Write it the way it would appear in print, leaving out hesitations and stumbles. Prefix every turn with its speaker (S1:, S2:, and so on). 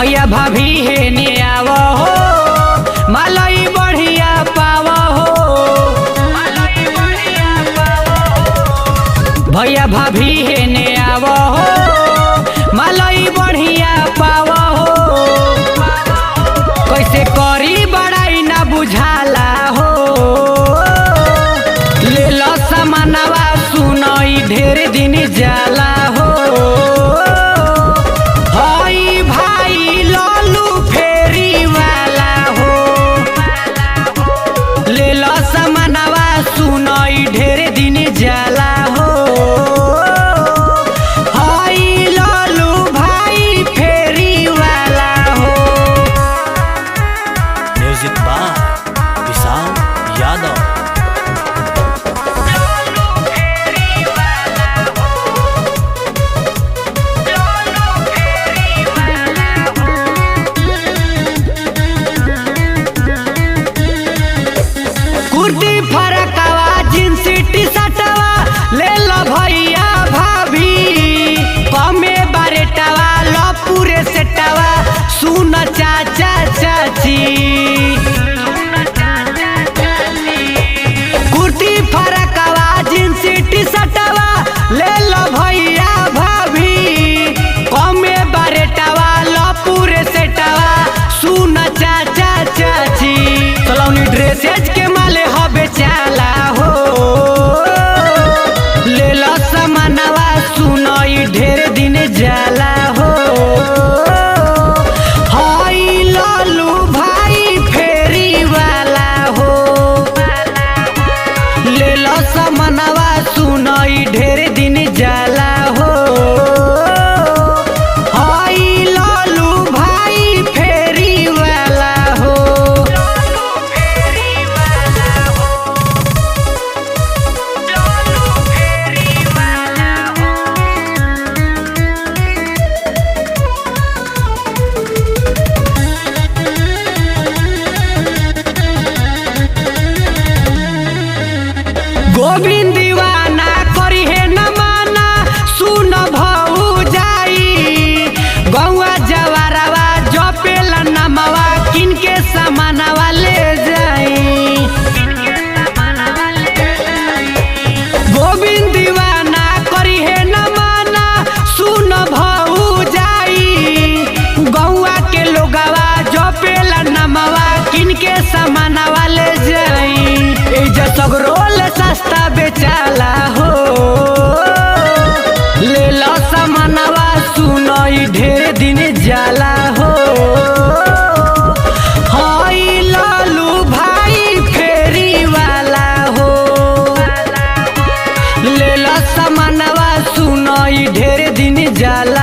S1: भैया भाभी हे ने आव हो, मालई बढ़िया पाव हो। भैया भाभी हे ने आव हो, मालई बढ़िया पाव हो। कैसे करी बड़ाई ना बुझाला हो, ले लो सामानवा सुनई ढेर दिन जाला हो। हई भाई लालू फेरी वाला हो, ले लो सामानवा सुनई ढेर दिन जाला हो। हई लालू भाई फेरी वाला हो।
S2: Music by Vishal Yadav.
S1: कुर्ती फरकवा जींस टी शर्टवा ले लो भैया भाभी, कमे बारेटवा लो पूरे सेटवा सुन चाचा चाची। कुर्ती फरकवा जींस टी शर्टवा ले लो भैया भाभी, कमे बारेटवा लो पूरे सेटवा सुन चाचा चाची। सलोनी ड्रेसेज के माले हबे चाला हो, ले लो सामानवा सुनई ढेर दिन जाला हो। हई लालू भाई फेरी वाला हो, ले लो सामानवा सुनई ढेर दिन जाला हो। हई लालू भाई फेरी वाला हो। गोविंद दीवाना करी है न माना सुन भऊ जाई, गौआ जवारवा जपेला नमवा किनके सामानवा ले जाई। गोविंद दीवाना करी है न माना सुन भऊ जाई, गौआ के लोगवा जपेला नमवा किनके सामानवा ले जाई। एजा सगरोल सस्ता बेचाला हो, ले लो सामानवा सुनई ढेर दिन जाला हो। हई लालू भाई फेरी वाला हो, ले लो सामानवा सुनई ढेर दिन जाला